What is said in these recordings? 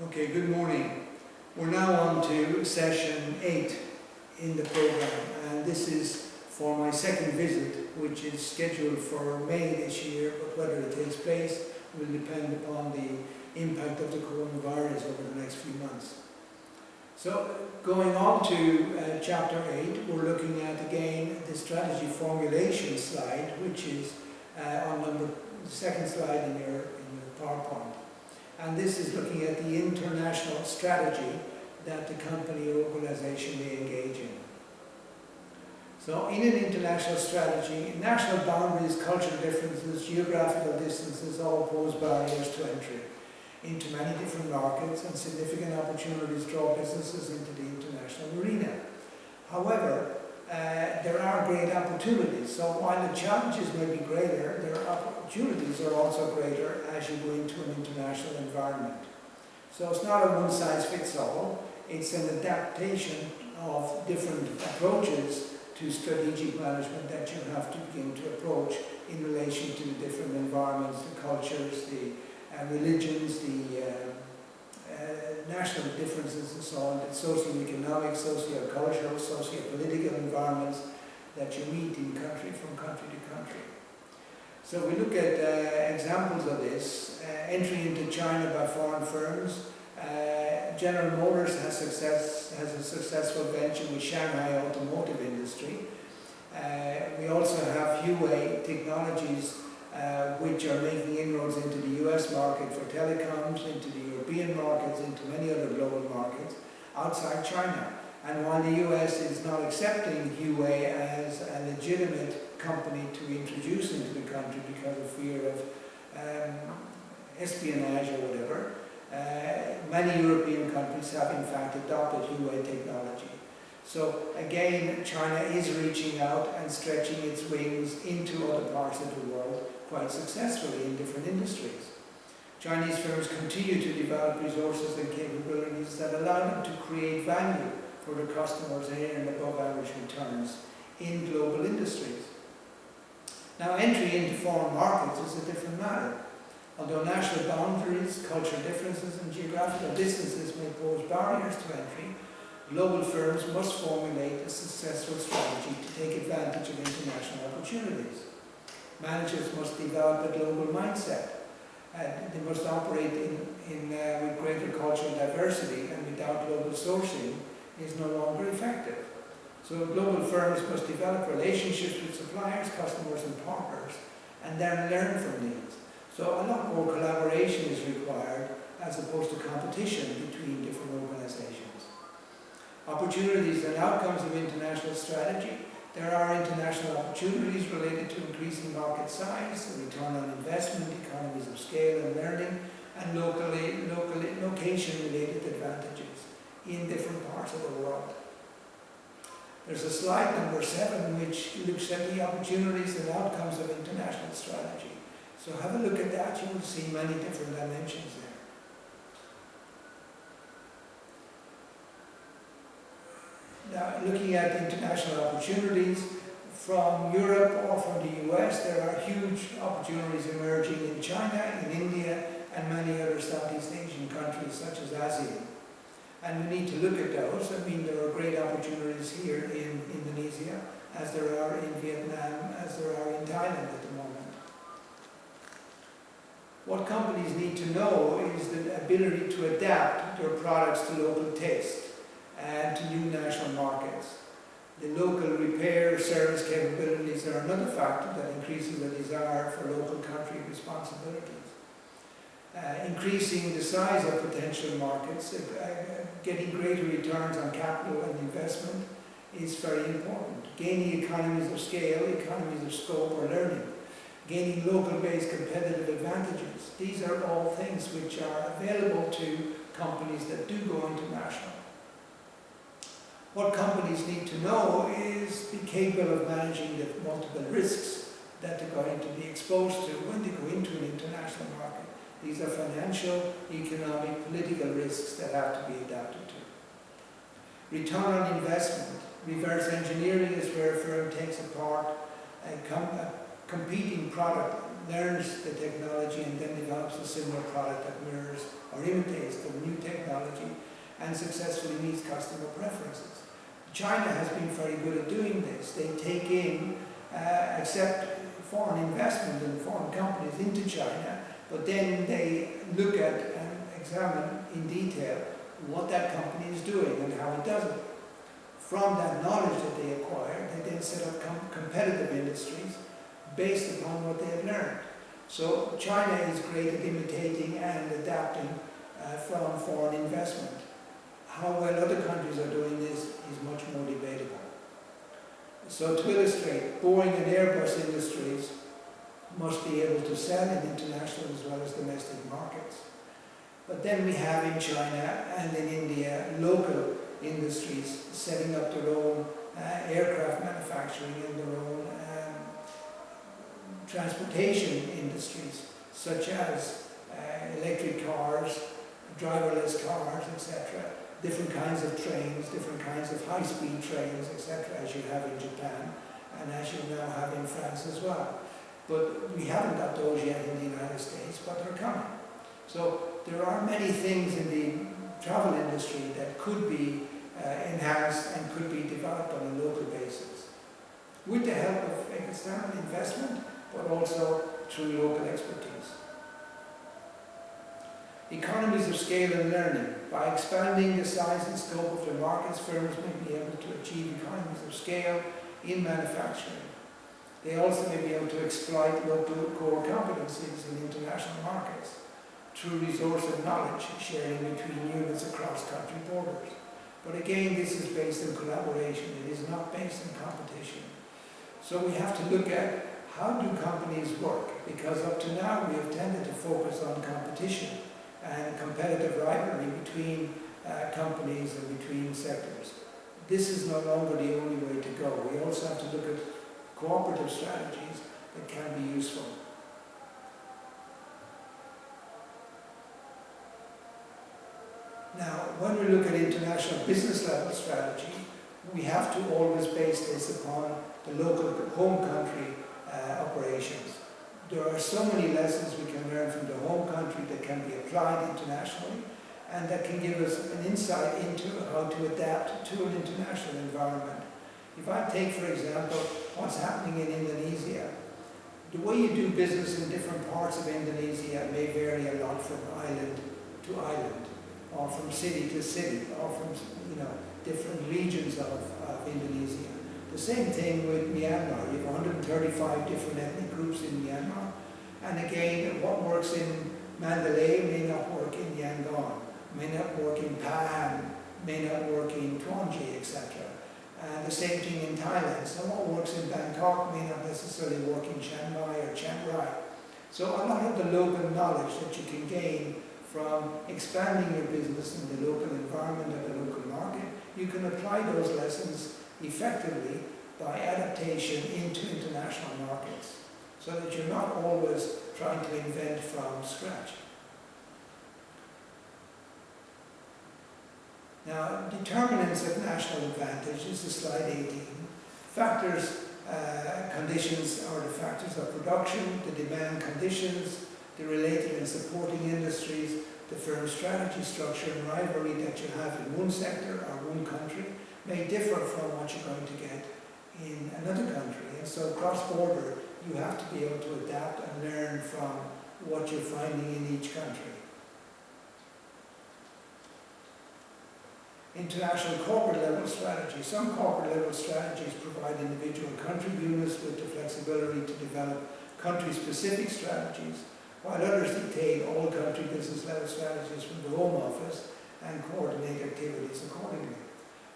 Okay, good morning. We're now on to session 8 in the program, and this is for my second visit, which is scheduled for May this year, but whether it takes place will depend upon the impact of the coronavirus over the next few months. So, going on to chapter 8, we're looking at again the strategy formulation slide, which is on the second slide in your PowerPoint. And this is looking at the international strategy that the company or organization may engage in. So in an international strategy, national boundaries, cultural differences, geographical distances all pose barriers to entry into many different markets, and significant opportunities draw businesses into the international arena. However, there are great opportunities. So while the challenges may be greater, their opportunities are also greater as you go into an international environment. So it's not a one-size-fits-all. It's an adaptation of different approaches to strategic management that you have to begin to approach in relation to the different environments, the cultures, the religions, the national differences and so on, the socio-economic, socio-cultural, socio-political environments that you meet in country from country to country. So we look at examples of this. Entry into China by foreign firms. General Motors has a successful venture with Shanghai automotive industry. We also have Huawei Technologies, which are making inroads into the US market for telecoms, into the European markets, into many other global markets outside China. And while the US is not accepting Huawei as a legitimate company to introduce into the country because of fear of espionage or whatever, many European countries have in fact adopted Huawei technology. So again, China is reaching out and stretching its wings into other parts of the world quite successfully in different industries. Chinese firms continue to develop resources and capabilities that allow them to create value for their customers and earn above average returns in global industries. Now, entry into foreign markets is a different matter. Although national boundaries, cultural differences and geographical distances may pose barriers to entry, global firms must formulate a successful strategy to take advantage of international opportunities. Managers must develop a global mindset. They must operate with greater cultural diversity, and without global sourcing is no longer effective. So global firms must develop relationships with suppliers, customers and partners, and then learn from these. So a lot more collaboration is required as opposed to competition between different organizations. Opportunities and outcomes of international strategy. There are international opportunities related to increasing market size, return on investment, economies of scale and learning, and location-related advantages in different parts of the world. There's a slide number 7 which looks at the opportunities and outcomes of international strategy. So have a look at that, you will see many different dimensions there. Now, looking at international opportunities from Europe or from the US, there are huge opportunities emerging in China, in India, and many other Southeast Asian countries such as ASEAN. And we need to look at those. I mean, there are great opportunities here in Indonesia, as there are in Vietnam, as there are in Thailand at the moment. What companies need to know is the ability to adapt their products to local taste and to new national markets. The local repair service capabilities are another factor that increases the desire for local country responsibilities. Increasing the size of potential markets, getting greater returns on capital and investment is very important. Gaining economies of scale, economies of scope or learning. Gaining local-based competitive advantages. These are all things which are available to companies that do go international. What companies need to know is be capable of managing the multiple risks that they're going to be exposed to when they go into an international market. These are financial, economic, political risks that have to be adapted to. Return on investment. Reverse engineering is where a firm takes apart a competing product learns the technology and then develops a similar product that mirrors or imitates the new technology and successfully meets customer preferences. China has been very good at doing this. They take in, accept foreign investment and foreign companies into China, but then they look at and examine in detail what that company is doing and how it does it. From that knowledge that they acquire, they then set up competitive industries based upon what they have learned. So China is great at imitating and adapting from foreign investment. How well other countries are doing this is much more debatable. So to illustrate, Boeing and Airbus industries must be able to sell in international as well as domestic markets. But then we have in China and in India local industries setting up their own aircraft manufacturing and their own transportation industries, such as electric cars, driverless cars, etc. Different kinds of trains, different kinds of high-speed trains, etc., as you have in Japan and as you now have in France as well. But we haven't got those yet in the United States, but they're coming. So there are many things in the travel industry that could be enhanced and could be developed on a local basis with the help of external investment, but also through local expertise. Economies of scale and learning. By expanding the size and scope of their markets, firms may be able to achieve economies of scale in manufacturing. They also may be able to exploit local core competencies in international markets through resource and knowledge sharing between units across country borders. But again, this is based on collaboration. It is not based on competition. So we have to look at how do companies work, because up to now we have tended to focus on competition and competitive rivalry between companies and between sectors. This is no longer the only way to go. We also have to look at cooperative strategies that can be useful. Now, when we look at international business level strategy, we have to always base this upon the local home country operations. There are so many lessons we can learn from the home country that can be applied internationally and that can give us an insight into how to adapt to an international environment. If I take, for example, what's happening in Indonesia, the way you do business in different parts of Indonesia may vary a lot from island to island, or from city to city, or from different regions of Indonesia. The same thing with Myanmar. You have 135 different ethnic groups in Myanmar, and again, what works in Mandalay may not work in Yangon, may not work in Pahang, may not work in Tawangji, etc. And the same thing in Thailand. So what works in Bangkok may not necessarily work in Chiang Mai or Chiang Rai. So a lot of the local knowledge that you can gain from expanding your business in the local environment of the local market, you can apply those lessons effectively by adaptation into international markets, so that you're not always trying to invent from scratch. Now, determinants of national advantage is the slide 18. Factors, conditions are the factors of production, the demand conditions, the related and supporting industries, the firm's strategy, structure, and rivalry that you have in one sector or one country may differ from what you're going to get in another country. And so cross-border, you have to be able to adapt and learn from what you're finding in each country. International corporate level strategy. Some corporate level strategies provide individual country units with the flexibility to develop country-specific strategies, while others dictate all country business level strategies from the Home Office and coordinate activities accordingly.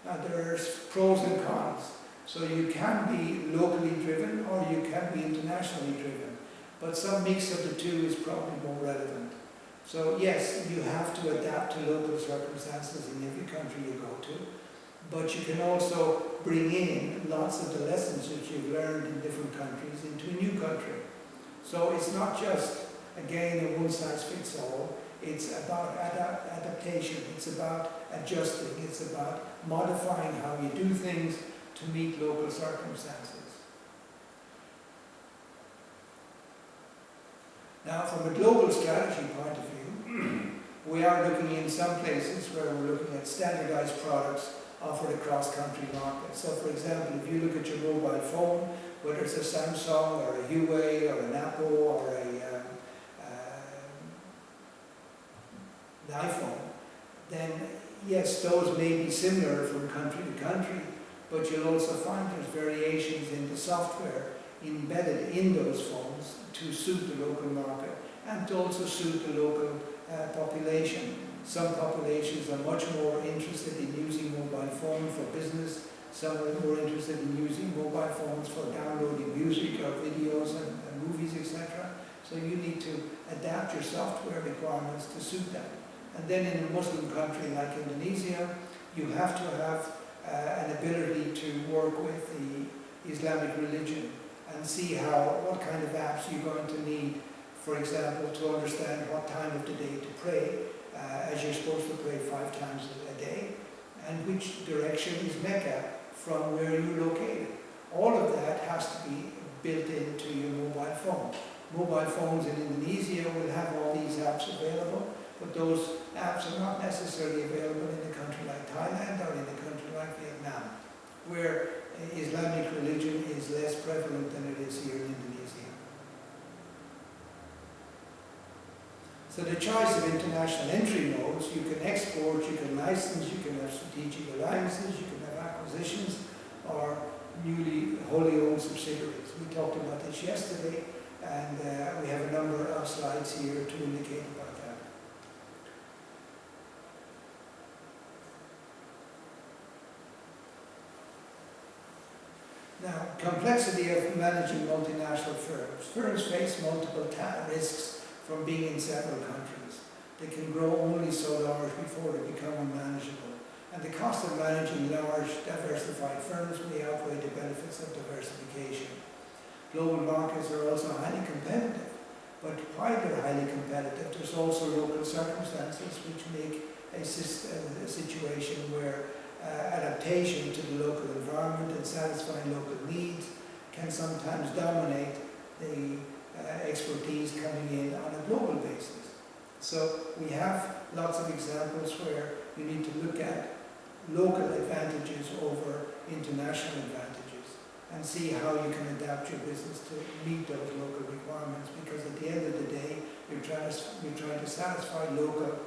Now there's pros and cons. So you can be locally driven or you can be internationally driven, but some mix of the two is probably more relevant. So yes, you have to adapt to local circumstances in every country you go to, but you can also bring in lots of the lessons that you've learned in different countries into a new country. So it's not just, again, a one-size-fits-all. It's about adaptation, it's about adjusting, it's about modifying how you do things to meet local circumstances. Now, from a global strategy point of view, we are looking in some places where we're looking at standardized products offered across country markets. So, for example, if you look at your mobile phone, whether it's a Samsung or a Huawei or an Apple or an iPhone, then yes, those may be similar from country to country, but you'll also find there's variations in the software embedded in those phones to suit the local market and to also suit the local population. Some populations are much more interested in using mobile phones for business. Some are more interested in using mobile phones for downloading music or videos and movies, etc. So you need to adapt your software requirements to suit that. And then in a Muslim country like Indonesia, you have to have an ability to work with the Islamic religion and see what kind of apps you're going to need, for example, to understand what time of the day to pray, as you're supposed to pray 5 times a day, and which direction is Mecca from where you're located. All of that has to be built into your mobile phone. Mobile phones in Indonesia will have all these apps available, but those apps are not necessarily available in a country like Thailand or in a country like Vietnam, where Islamic religion is less prevalent than it is here in Indonesia. So the choice of international entry modes, you can export, you can license, you can have strategic alliances, you can have acquisitions, or newly wholly owned subsidiaries. We talked about this yesterday, and we have a number of slides here to indicate about that. Now, complexity of managing multinational firms. Firms face multiple risks from being in several countries. They can grow only so large before they become unmanageable. And the cost of managing large, diversified firms may outweigh the benefits of diversification. Global markets are also highly competitive, but while they're highly competitive, there's also local circumstances which make a situation where adaptation to the local environment and satisfying local needs can sometimes dominate the expertise coming in on a global basis. So we have lots of examples where you need to look at local advantages over international advantages and see how you can adapt your business to meet those local requirements, because at the end of the day you're trying to satisfy local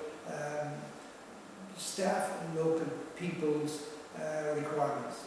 staff and local people's requirements.